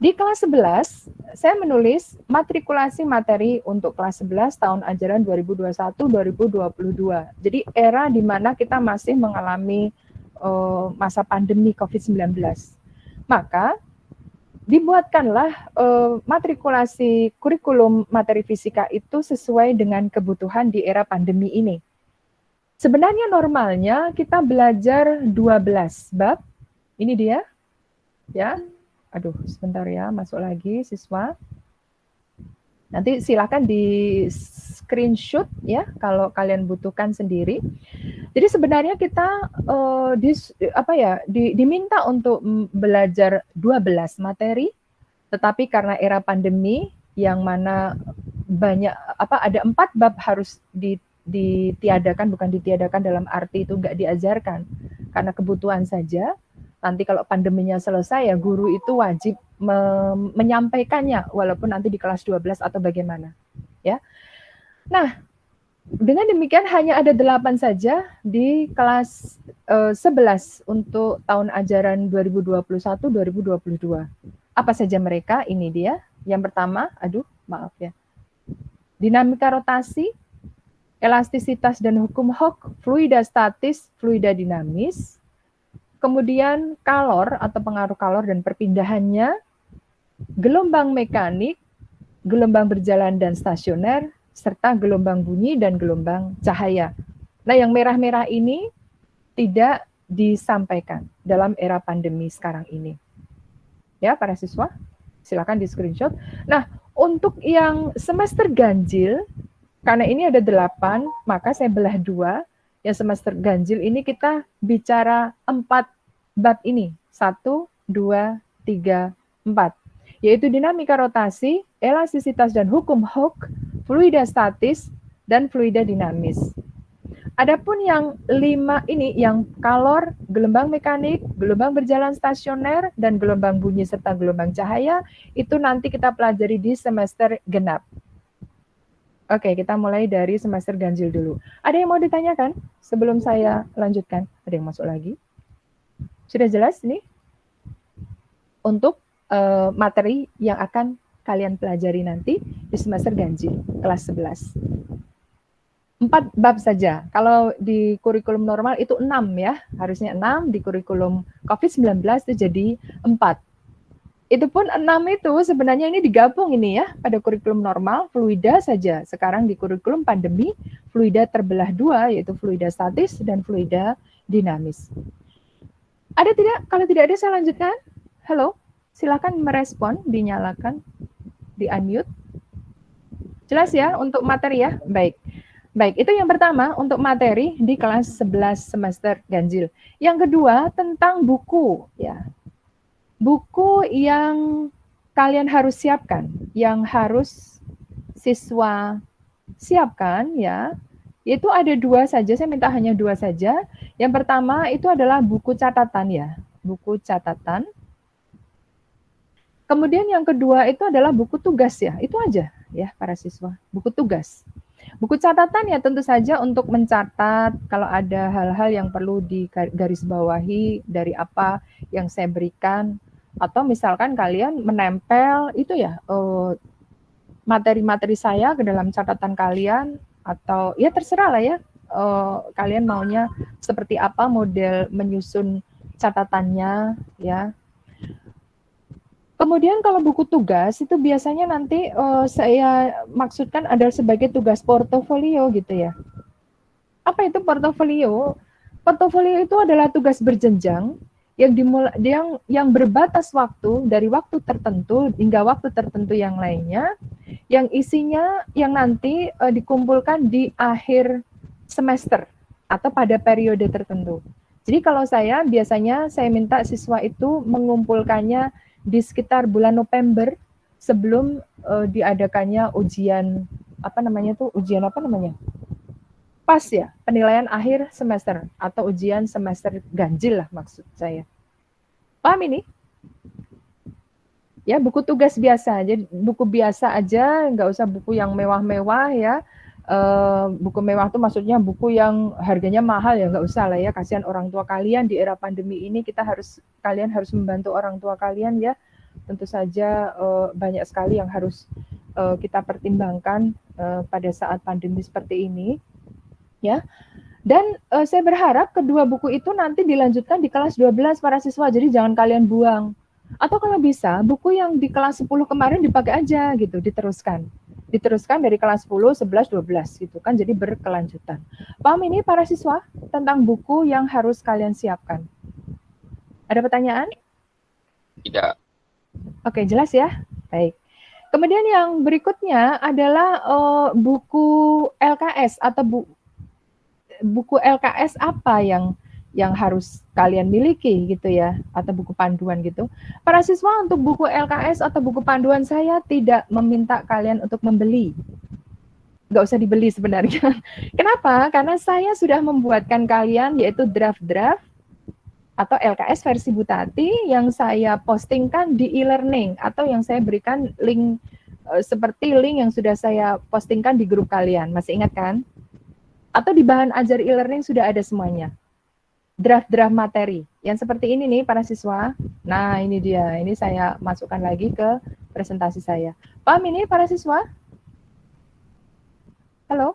Di kelas 11, saya menulis matrikulasi materi untuk kelas 11 tahun ajaran 2021-2022. Jadi era di mana kita masih mengalami masa pandemi COVID-19. Maka dibuatkanlah matrikulasi kurikulum materi fisika itu sesuai dengan kebutuhan di era pandemi ini. Sebenarnya normalnya kita belajar 12 bab. Ini dia. Ya. Aduh, sebentar ya, masuk lagi siswa. Nanti silakan di screenshot ya kalau kalian butuhkan sendiri. Jadi sebenarnya kita diminta untuk belajar 12 materi, tetapi karena era pandemi yang mana ada 4 bab harus ditiadakan, bukan ditiadakan dalam arti itu nggak diajarkan karena kebutuhan saja. Nanti kalau pandeminya selesai ya guru itu wajib menyampaikannya walaupun nanti di kelas 12 atau bagaimana ya. Nah, dengan demikian hanya ada 8 saja di kelas 11 untuk tahun ajaran 2021-2022. Apa saja mereka? Ini dia. Yang pertama, maaf ya. Dinamika rotasi, elastisitas dan hukum Hooke, fluida statis, fluida dinamis. Kemudian kalor atau pengaruh kalor dan perpindahannya, gelombang mekanik, gelombang berjalan dan stasioner, serta gelombang bunyi dan gelombang cahaya. Nah, yang merah-merah ini tidak disampaikan dalam era pandemi sekarang ini. Ya, para siswa, silakan di screenshot. Nah, untuk yang semester ganjil, karena ini ada 8, maka saya belah 2. Yang semester ganjil ini kita bicara 4 bab ini. 1, 2, 3, 4. Yaitu dinamika rotasi, elastisitas dan hukum Hooke, fluida statis, dan fluida dinamis. Adapun yang 5 ini, yang kalor, gelombang mekanik, gelombang berjalan stasioner, dan gelombang bunyi serta gelombang cahaya, itu nanti kita pelajari di semester genap. Oke, kita mulai dari semester ganjil dulu. Ada yang mau ditanyakan sebelum saya lanjutkan? Ada yang masuk lagi? Sudah jelas ini? Untuk materi yang akan kalian pelajari nanti di semester ganjil, kelas 11. 4 bab saja. Kalau di kurikulum normal itu 6 ya, harusnya 6, di kurikulum COVID-19 itu jadi 4. Itu pun 6 itu sebenarnya ini digabung ini ya, pada kurikulum normal, fluida saja. Sekarang di kurikulum pandemi, fluida terbelah 2, yaitu fluida statis dan fluida dinamis. Ada tidak? Kalau tidak ada saya lanjutkan. Halo, silakan merespon, dinyalakan, di-unmute. Jelas ya untuk materi ya? Baik. Baik, itu yang pertama untuk materi di kelas 11 semester ganjil. Yang kedua tentang buku ya. Buku yang kalian harus siapkan, yang harus siswa siapkan ya, itu ada 2 saja, saya minta hanya 2 saja. Yang pertama itu adalah buku catatan ya, buku catatan. Kemudian yang kedua itu adalah buku tugas ya, itu aja ya para siswa, buku tugas. Buku catatan ya tentu saja untuk mencatat kalau ada hal-hal yang perlu digarisbawahi dari apa yang saya berikan, atau misalkan kalian menempel itu ya materi-materi saya ke dalam catatan kalian, atau ya terserah lah ya kalian maunya seperti apa model menyusun catatannya ya. Kemudian kalau buku tugas itu biasanya nanti saya maksudkan adalah sebagai tugas portofolio gitu ya. Apa itu portofolio? Portofolio itu adalah tugas berjenjang yang berbatas waktu dari waktu tertentu hingga waktu tertentu yang lainnya, yang isinya yang nanti dikumpulkan di akhir semester atau pada periode tertentu. Jadi kalau saya biasanya saya minta siswa itu mengumpulkannya di sekitar bulan November sebelum diadakannya ujian pas ya, penilaian akhir semester atau ujian semester ganjil lah maksud saya. Paham ini? Ya, buku tugas biasa aja, buku biasa aja, nggak usah buku yang mewah-mewah ya. Buku mewah itu maksudnya buku yang harganya mahal ya, nggak usah lah ya, kasihan orang tua kalian di era pandemi ini. Kalian harus membantu orang tua kalian ya, tentu saja banyak sekali yang harus kita pertimbangkan pada saat pandemi seperti ini, ya. Dan saya berharap kedua buku itu nanti dilanjutkan di kelas 12 para siswa, jadi jangan kalian buang. Atau kalau bisa, buku yang di kelas 10 kemarin dipakai aja gitu, diteruskan. Diteruskan dari kelas 10, 11, 12 gitu kan, jadi berkelanjutan. Paham ini para siswa tentang buku yang harus kalian siapkan? Ada pertanyaan? Tidak. Oke, jelas ya? Baik. Kemudian yang berikutnya adalah buku LKS atau buku LKS apa yang harus kalian miliki gitu ya, atau buku panduan gitu. Para siswa, untuk buku LKS atau buku panduan saya tidak meminta kalian untuk membeli. Nggak usah dibeli sebenarnya. Kenapa? Karena saya sudah membuatkan kalian yaitu draft-draft atau LKS versi Butati yang saya postingkan di e-learning atau yang saya berikan link seperti link yang sudah saya postingkan di grup kalian. Masih ingat kan? Atau di bahan ajar e-learning sudah ada semuanya. Draft-draft materi. Yang seperti ini nih para siswa. Nah, ini dia. Ini saya masukkan lagi ke presentasi saya. Paham ini para siswa? Halo?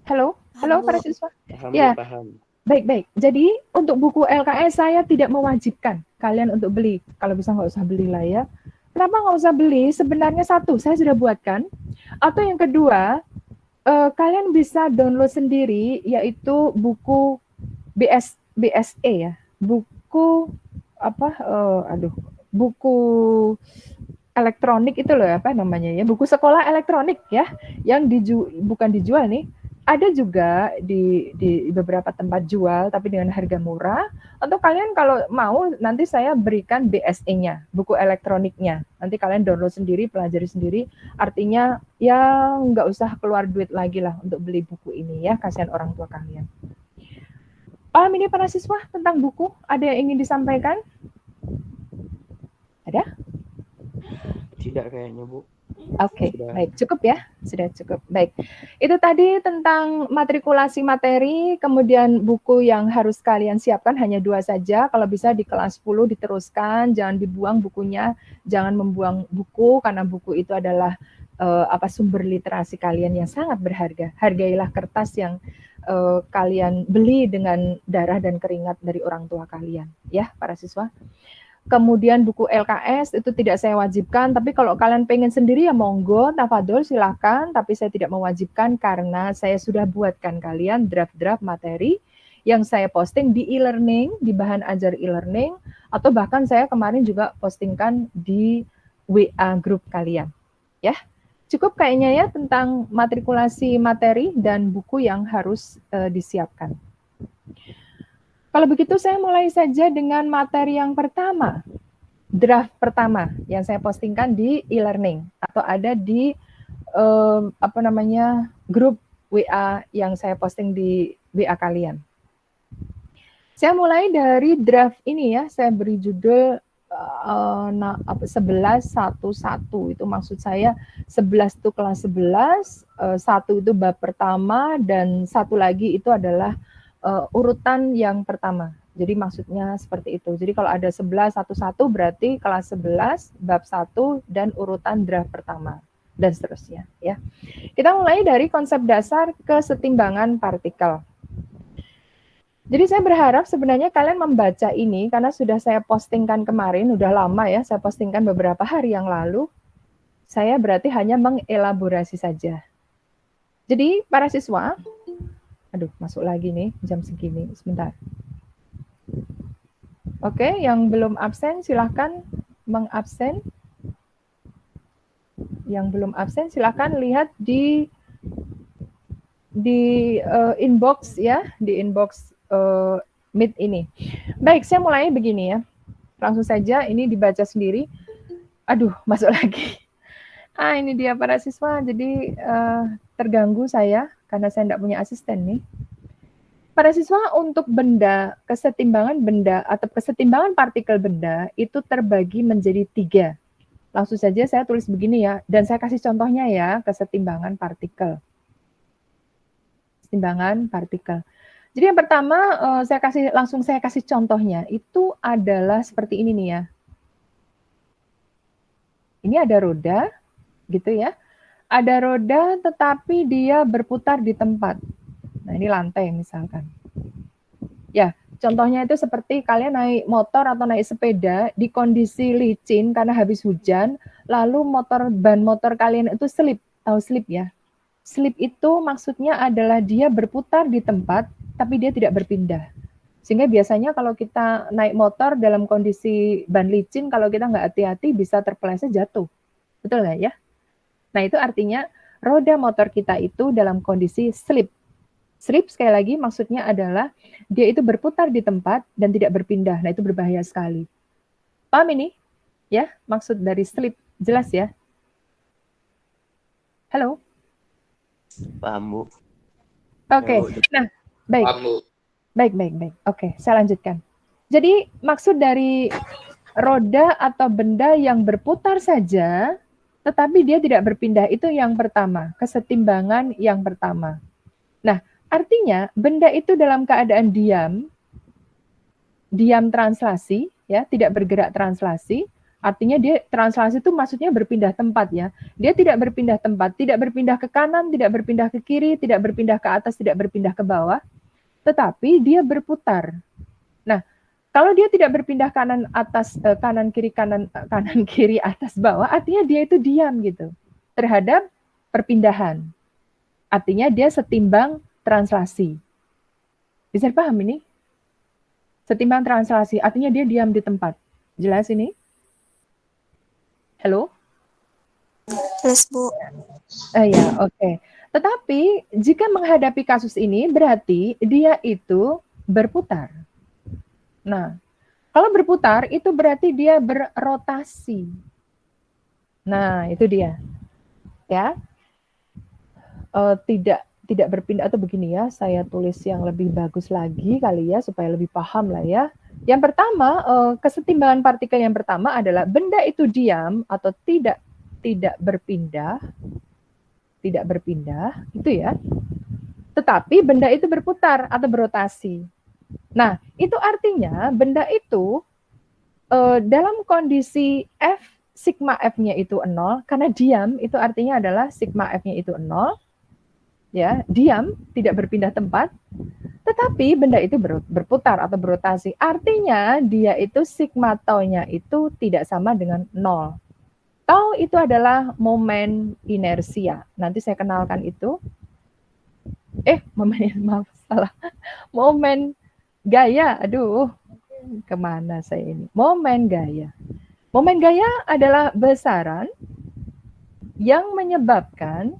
Halo? Halo para siswa? Paham, Ya. Bu, paham. Baik-baik. Jadi untuk buku LKS saya tidak mewajibkan kalian untuk beli. Kalau bisa nggak usah beli lah ya. Kenapa nggak usah beli? Sebenarnya satu, saya sudah buatkan. Atau yang kedua, kalian bisa download sendiri, yaitu buku BSE ya. Buku apa? Buku elektronik itu loh, apa namanya ya? Buku sekolah elektronik ya, yang bukan dijual nih. Ada juga di beberapa tempat jual, tapi dengan harga murah. Atau kalian kalau mau, nanti saya berikan BSE-nya, buku elektroniknya. Nanti kalian download sendiri, pelajari sendiri. Artinya ya nggak usah keluar duit lagi lah untuk beli buku ini ya, kasihan orang tua kalian. Paham ini para siswa tentang buku? Ada yang ingin disampaikan? Ada? Tidak kayaknya, Bu. Oke, baik, cukup ya, sudah cukup. Baik, itu tadi tentang matrikulasi materi, kemudian buku yang harus kalian siapkan hanya 2 saja, kalau bisa di kelas 10 diteruskan, jangan dibuang bukunya, jangan membuang buku, karena buku itu adalah sumber literasi kalian yang sangat berharga. Hargailah kertas yang kalian beli dengan darah dan keringat dari orang tua kalian, ya para siswa. Kemudian buku LKS itu tidak saya wajibkan, tapi kalau kalian pengen sendiri ya monggo, tafadhol silakan, tapi saya tidak mewajibkan karena saya sudah buatkan kalian draft-draft materi yang saya posting di e-learning, di bahan ajar e-learning, atau bahkan saya kemarin juga postingkan di WA grup kalian. Ya, cukup kayaknya ya tentang matrikulasi materi dan buku yang harus disiapkan. Kalau begitu saya mulai saja dengan materi yang pertama, draft pertama yang saya postingkan di e-learning atau ada di grup WA yang saya posting di WA kalian. Saya mulai dari draft ini ya, saya beri judul 11-1-1, itu maksud saya 11 itu kelas 11, 1 itu bab pertama, dan 1 lagi itu adalah urutan yang pertama. Jadi maksudnya seperti itu. Jadi kalau ada 11-1-1 berarti kelas 11, bab 1, dan urutan draft pertama, dan seterusnya. Ya. Kita mulai dari konsep dasar kesetimbangan partikel. Jadi saya berharap sebenarnya kalian membaca ini, karena sudah saya postingkan kemarin, udah lama ya, saya postingkan beberapa hari yang lalu. Saya berarti hanya mengelaborasi saja. Jadi para siswa, aduh, masuk lagi nih jam segini, sebentar. Oke, yang belum absen silahkan mengabsen. Yang belum absen silahkan lihat di inbox ya, di inbox Meet ini. Baik, saya mulai begini ya. Langsung saja ini dibaca sendiri. Aduh, masuk lagi. Ini dia para siswa, jadi terganggu saya karena saya tidak punya asisten nih. Para siswa, untuk benda, kesetimbangan benda atau kesetimbangan partikel benda itu terbagi menjadi 3. Langsung saja saya tulis begini ya, dan saya kasih contohnya ya, kesetimbangan partikel. Kesetimbangan partikel. Jadi yang pertama, saya kasih contohnya, itu adalah seperti ini nih ya. Ini ada roda, gitu ya. Ada roda tetapi dia berputar di tempat. Nah, ini lantai misalkan. Ya, contohnya itu seperti kalian naik motor atau naik sepeda di kondisi licin karena habis hujan, lalu ban motor kalian itu slip. Tahu slip ya? Slip itu maksudnya adalah dia berputar di tempat, tapi dia tidak berpindah. Sehingga biasanya kalau kita naik motor dalam kondisi ban licin, kalau kita nggak hati-hati bisa terpeleset jatuh. Betul nggak ya? Nah, itu artinya roda motor kita itu dalam kondisi slip. Slip sekali lagi maksudnya adalah dia itu berputar di tempat dan tidak berpindah. Nah, itu berbahaya sekali. Paham ini? Ya, maksud dari slip. Jelas ya? Halo? Paham, Bu. Oke. Nah, baik. Paham, Bu. Baik. Oke, saya lanjutkan. Jadi, maksud dari roda atau benda yang berputar saja, tetapi dia tidak berpindah, itu yang pertama. Kesetimbangan yang pertama. Nah, artinya benda itu dalam keadaan diam translasi, ya, tidak bergerak translasi. Artinya dia translasi itu maksudnya berpindah tempat ya. Dia tidak berpindah tempat, tidak berpindah ke kanan, tidak berpindah ke kiri, tidak berpindah ke atas, tidak berpindah ke bawah, tetapi dia berputar. Nah, kalau dia tidak berpindah kanan kiri atas bawah, artinya dia itu diam gitu terhadap perpindahan. Artinya dia setimbang translasi. Bisa dipaham ini? Setimbang translasi, artinya dia diam di tempat. Jelas ini? Halo? Jelas, Bu. Ya, oke. Tetapi jika menghadapi kasus ini berarti dia itu berputar. Nah, kalau berputar itu berarti dia berrotasi. Nah, itu dia. Ya. Tidak berpindah atau begini ya, saya tulis yang lebih bagus lagi kali ya supaya lebih paham lah ya. Yang pertama, kesetimbangan partikel yang pertama adalah benda itu diam atau tidak berpindah, itu ya. Tetapi benda itu berputar atau berotasi. Nah, itu artinya benda itu dalam kondisi F, sigma F-nya itu 0, karena diam itu artinya adalah sigma F-nya itu 0, ya, diam, tidak berpindah tempat, tetapi benda itu berputar atau berotasi. Artinya dia itu sigma tau-nya itu tidak sama dengan 0. Tau itu adalah momen inersia. Nanti saya kenalkan itu. Momen gaya. Aduh, kemana saya ini? Momen gaya. Momen gaya adalah besaran yang menyebabkan,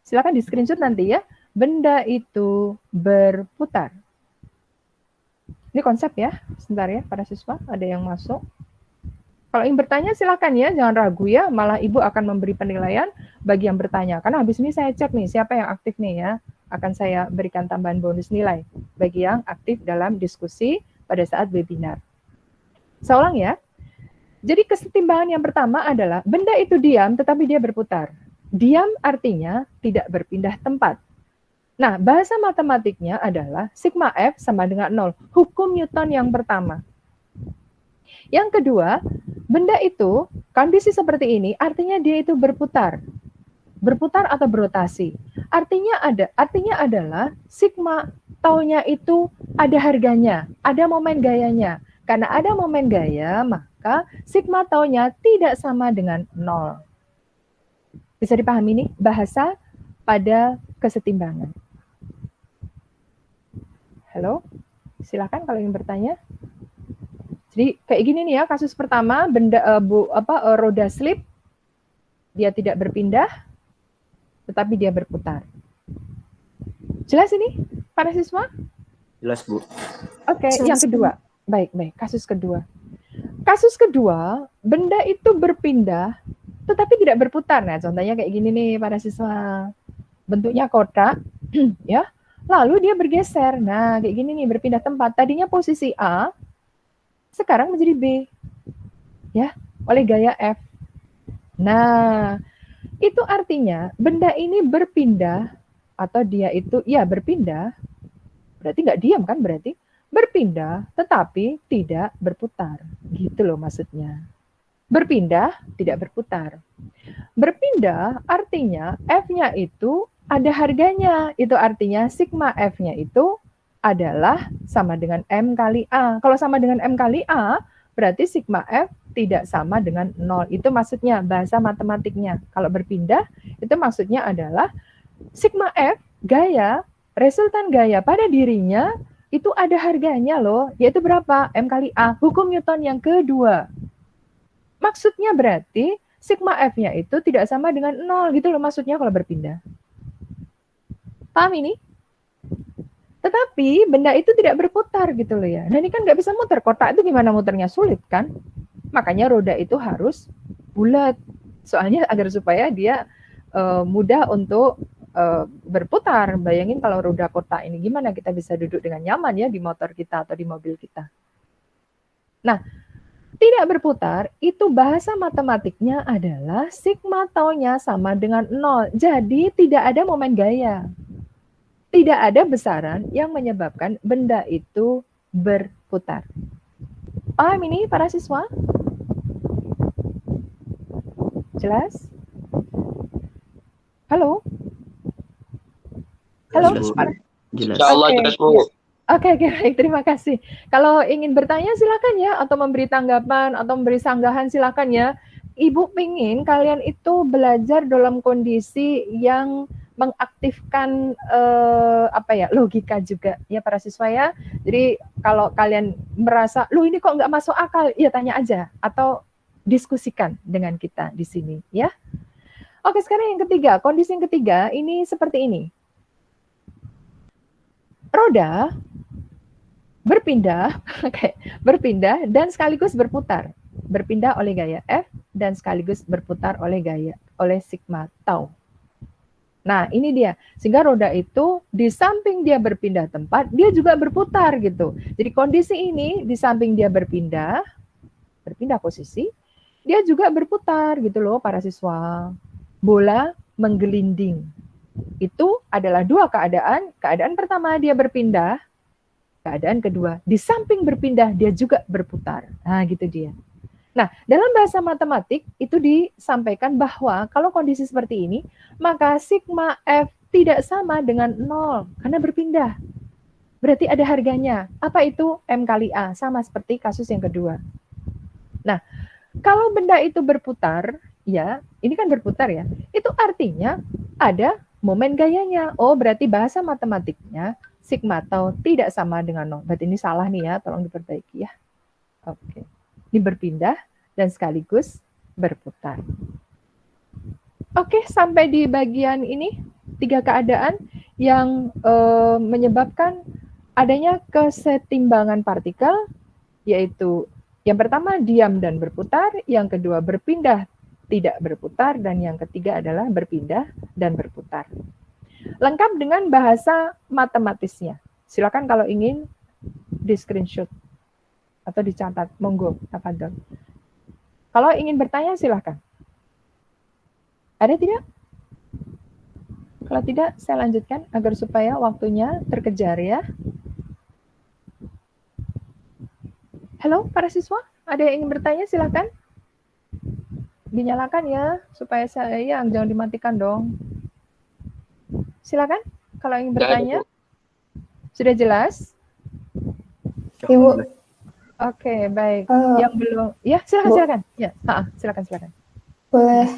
silakan di screenshot nanti ya, benda itu berputar. Ini konsep ya, sebentar ya para siswa, ada yang masuk. Kalau ingin bertanya silakan ya, jangan ragu ya, malah Ibu akan memberi penilaian bagi yang bertanya. Karena habis ini saya cek nih, siapa yang aktif nih ya, akan saya berikan tambahan bonus nilai bagi yang aktif dalam diskusi pada saat webinar. Saya ulang ya, jadi kesetimbangan yang pertama adalah benda itu diam tetapi dia berputar. Diam artinya tidak berpindah tempat. Nah, bahasa matematiknya adalah sigma F sama dengan 0. Hukum Newton yang pertama. Yang kedua, benda itu kondisi seperti ini artinya dia itu berputar. Berputar atau berotasi. Artinya adalah sigma tau-nya itu ada harganya, ada momen gayanya. Karena ada momen gaya, maka sigma tau-nya tidak sama dengan 0. Bisa dipahami ini? Bahasa pada kesetimbangan. Halo? Silakan kalau ingin bertanya. Jadi kayak gini nih ya, kasus pertama roda slip, dia tidak berpindah, tetapi dia berputar. Jelas ini, para siswa? Jelas, Bu. Oke, yang kedua. Baik, kasus kedua. Kasus kedua, benda itu berpindah, tetapi tidak berputar. Nah, contohnya kayak gini nih, para siswa. Bentuknya kotak, ya. Lalu dia bergeser. Nah, kayak gini nih, berpindah tempat. Tadinya posisi A, sekarang menjadi B, ya, oleh gaya F. Nah, itu artinya benda ini berpindah atau dia itu berpindah, berarti nggak diam kan, berarti berpindah tetapi tidak berputar, gitu loh maksudnya. Berpindah, tidak berputar. Berpindah artinya F-nya itu ada harganya. Itu artinya sigma F-nya itu adalah sama dengan M kali A. Kalau sama dengan M kali A, berarti sigma F tidak sama dengan 0. Itu maksudnya bahasa matematiknya. Kalau berpindah, itu maksudnya adalah sigma F, gaya, resultan gaya pada dirinya, itu ada harganya loh, yaitu berapa? M kali A. Hukum Newton yang kedua. Maksudnya berarti sigma F-nya itu tidak sama dengan 0 gitu loh maksudnya kalau berpindah. Paham ini? Tetapi benda itu tidak berputar gitu loh ya. Nah ini kan nggak bisa muter. Kotak itu gimana muternya? Sulit kan? Makanya roda itu harus bulat. Soalnya agar supaya dia mudah untuk berputar. Bayangin kalau roda kotak ini gimana kita bisa duduk dengan nyaman ya di motor kita atau di mobil kita. Nah, tidak berputar, itu bahasa matematiknya adalah sigma tau-nya sama dengan 0. Jadi tidak ada momen gaya. Tidak ada besaran yang menyebabkan benda itu berputar. Paham ini para siswa? Jelas? Halo? Halo? Jelas, Bu. Jelas. Insya Allah Oke. jelas Bu. Oke, baik. Terima kasih. Kalau ingin bertanya silakan ya, atau memberi tanggapan, atau memberi sanggahan silakan ya. Ibu pengen kalian itu belajar dalam kondisi yang mengaktifkan logika juga ya para siswa ya. Jadi kalau kalian merasa, lu ini kok nggak masuk akal, ya tanya aja atau diskusikan dengan kita di sini ya. Oke, sekarang yang ketiga, kondisi yang ketiga ini seperti ini. Roda berpindah, berpindah dan sekaligus berputar. Berpindah oleh gaya F dan sekaligus berputar oleh sigma tau. Nah, ini dia. Sehingga roda itu di samping dia berpindah tempat, dia juga berputar gitu. Jadi kondisi ini di samping dia berpindah posisi, dia juga berputar gitu loh para siswa. Bola menggelinding. Itu adalah dua keadaan. Keadaan pertama dia berpindah, keadaan kedua, di samping berpindah, dia juga berputar. Nah, gitu dia. Nah, dalam bahasa matematik, itu disampaikan bahwa kalau kondisi seperti ini, maka sigma F tidak sama dengan 0, karena berpindah. Berarti ada harganya. Apa itu? M kali A, sama seperti kasus yang kedua. Nah, kalau benda itu berputar, ya, ini kan berputar ya, itu artinya ada momen gayanya. Oh, berarti bahasa matematiknya, sigma tau tidak sama dengan 0. Berarti ini salah nih ya, tolong diperbaiki ya. Oke. Ini berpindah dan sekaligus berputar. Oke, sampai di bagian ini, 3 keadaan yang menyebabkan adanya kesetimbangan partikel, yaitu yang pertama diam dan berputar, yang kedua berpindah tidak berputar, dan yang ketiga adalah berpindah dan berputar. Lengkap dengan bahasa matematisnya. Silakan kalau ingin di screenshot atau dicatat, monggo, tafadhol. Kalau ingin bertanya silakan. Ada tidak? Kalau tidak, saya lanjutkan agar supaya waktunya terkejar ya. Halo para siswa, ada yang ingin bertanya silakan. Dinyalakan ya, supaya saya jangan dimatikan dong. Silakan, kalau ingin bertanya. Sudah jelas? Ibu. Oke, baik. Yang belum, ya silakan. Ya, silakan. Boleh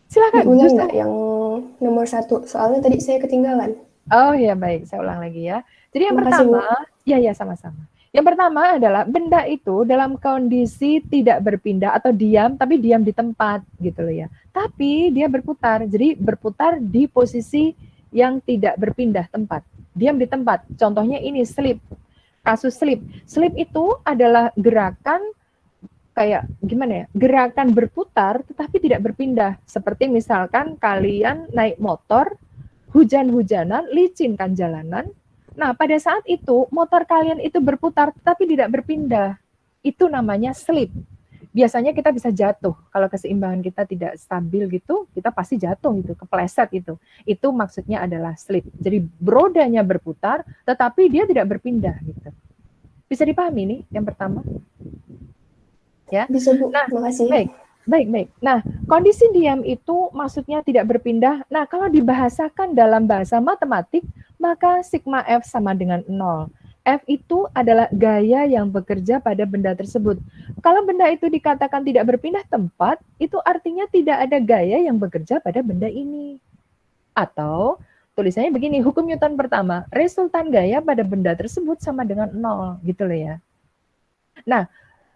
silakan. diulang nggak yang nomor 1? Soalnya tadi saya ketinggalan. Oh ya baik, saya ulang lagi ya. Jadi yang Makasih, pertama, ya sama-sama. Yang pertama adalah benda itu dalam kondisi tidak berpindah atau diam, tapi diam di tempat gitu loh ya. Tapi dia berputar, jadi berputar di posisi yang tidak berpindah tempat. Diam di tempat. Contohnya ini slip. Kasus slip. Slip itu adalah gerakan kayak gimana ya? Gerakan berputar tetapi tidak berpindah. Seperti misalkan kalian naik motor, hujan-hujanan, licin kan jalanan. Nah, pada saat itu motor kalian itu berputar tetapi tidak berpindah. Itu namanya slip. Biasanya kita bisa jatuh. Kalau keseimbangan kita tidak stabil gitu, kita pasti jatuh gitu, kepleset gitu. Itu maksudnya adalah slip. Jadi rodanya berputar tetapi dia tidak berpindah gitu. Bisa dipahami nih yang pertama? Ya. Bisa Bu, Nah, makasih. Baik. Nah, kondisi diam itu maksudnya tidak berpindah. Nah, kalau dibahasakan dalam bahasa matematik, maka sigma F sama dengan 0. F itu adalah gaya yang bekerja pada benda tersebut. Kalau benda itu dikatakan tidak berpindah tempat, itu artinya tidak ada gaya yang bekerja pada benda ini. Atau tulisannya begini, hukum Newton pertama, resultan gaya pada benda tersebut sama dengan 0, gitu loh ya. Nah,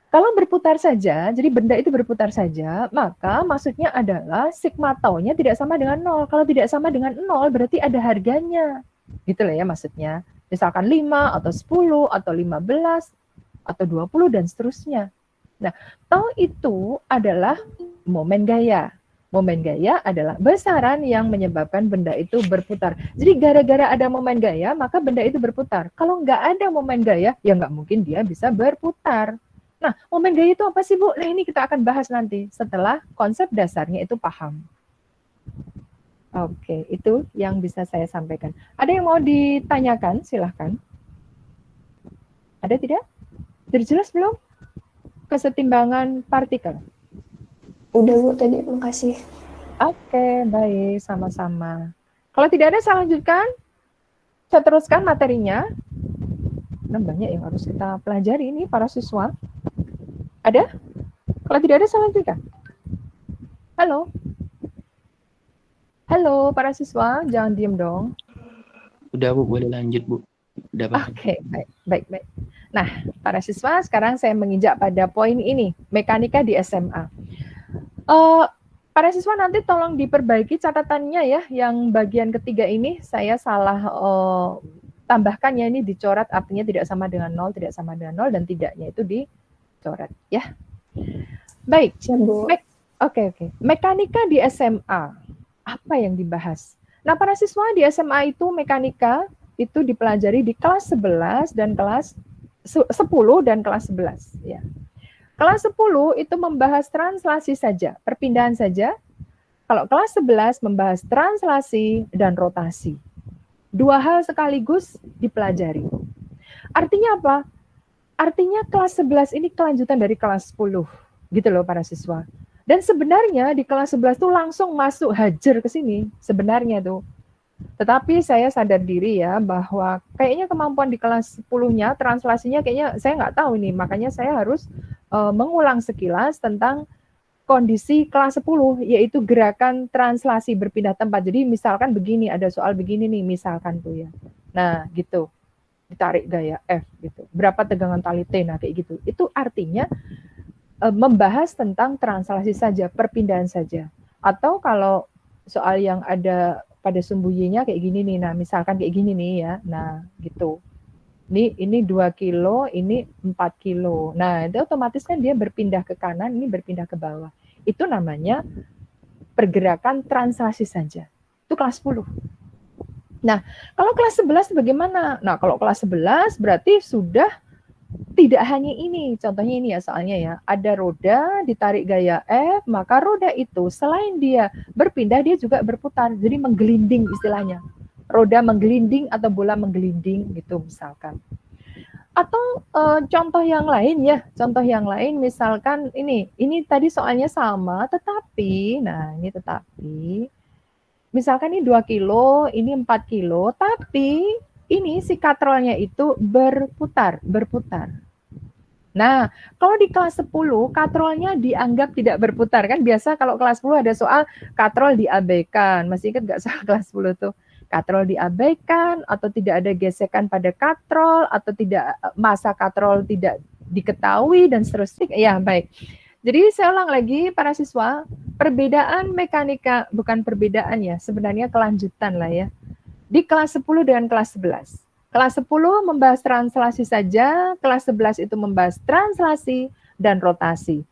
kalau berputar saja, jadi benda itu berputar saja, maka maksudnya adalah sigma tau-nya tidak sama dengan 0. Kalau tidak sama dengan 0, berarti ada harganya. Gitu loh ya maksudnya. Misalkan 5, atau 10, atau 15, atau 20, dan seterusnya. Nah, tau itu adalah momen gaya. Momen gaya adalah besaran yang menyebabkan benda itu berputar. Jadi gara-gara ada momen gaya, maka benda itu berputar. Kalau nggak ada momen gaya, ya nggak mungkin dia bisa berputar. Nah, momen gaya itu apa sih, Bu? Nah, ini kita akan bahas nanti setelah konsep dasarnya itu paham. Oke, itu yang bisa saya sampaikan. Ada yang mau ditanyakan? Silahkan. Ada tidak? Sudah jelas belum? Kesetimbangan partikel. Udah Bu tadi, makasih. Oke, baik. Sama-sama. Kalau tidak ada, saya lanjutkan. Saya teruskan materinya. Nah, banyak yang harus kita pelajari ini, para siswa. Ada? Kalau tidak ada, saya lanjutkan. Halo? Halo, para siswa, jangan diem dong. Udah Bu, boleh lanjut Bu. Udah paham. Oke, baik. Nah, para siswa, sekarang saya menginjak pada poin ini, mekanika di SMA. Para siswa nanti tolong diperbaiki catatannya ya, yang bagian ketiga ini saya salah tambahkan ya, ini dicoret artinya tidak sama dengan 0, tidak sama dengan 0, dan tidaknya itu dicoret ya. Baik, Siap Bu. Oke. Mekanika di SMA. Apa yang dibahas? Nah, para siswa di SMA itu mekanika itu dipelajari di kelas 11 dan kelas 10 dan kelas 11 ya. Kelas 10 itu membahas translasi saja, perpindahan saja. Kalau kelas 11 membahas translasi dan rotasi. Dua hal sekaligus dipelajari. Artinya apa? Artinya kelas 11 ini kelanjutan dari kelas 10. Gitu loh para siswa. Dan sebenarnya di kelas 11 tuh langsung masuk hajar ke sini sebenarnya tuh. Tetapi saya sadar diri ya bahwa kayaknya kemampuan di kelas 10-nya, translasinya kayaknya saya nggak tahu nih. Makanya saya harus mengulang sekilas tentang kondisi kelas 10, yaitu gerakan translasi berpindah tempat. Jadi misalkan begini, ada soal begini nih, misalkan tuh ya. Nah gitu, ditarik gaya F gitu. Berapa tegangan tali T, nah kayak gitu. Itu artinya membahas tentang translasi saja, perpindahan saja. Atau kalau soal yang ada pada sumbu Y-nya kayak gini nih, nah misalkan kayak gini nih ya, nah gitu. Ini 2 kilo, ini 4 kilo. Nah itu otomatis kan dia berpindah ke kanan, ini berpindah ke bawah. Itu namanya pergerakan translasi saja. Itu kelas 10. Nah kalau kelas 11 bagaimana? Nah kalau kelas 11 berarti sudah tidak hanya ini, contohnya ini ya soalnya ya, ada roda ditarik gaya F, maka roda itu selain dia berpindah, dia juga berputar, jadi menggelinding istilahnya. Roda menggelinding atau bola menggelinding gitu misalkan. Atau contoh yang lain ya, contoh yang lain misalkan ini tadi soalnya sama, tetapi, nah ini tetapi, misalkan ini 2 kilo, ini 4 kilo, tapi ini si katrolnya itu berputar. Nah, kalau di kelas 10, katrolnya dianggap tidak berputar. Kan biasa kalau kelas 10 ada soal katrol diabaikan. Masih ingat nggak soal kelas 10 tuh? Katrol diabaikan, atau tidak ada gesekan pada katrol, atau tidak masa katrol tidak diketahui, dan seterusnya. Ya, baik. Jadi saya ulang lagi, para siswa, perbedaan mekanika, bukan perbedaan ya, sebenarnya kelanjutan lah ya. Di kelas 10 dengan kelas 11. Kelas 10 membahas translasi saja, kelas 11 itu membahas translasi dan rotasi.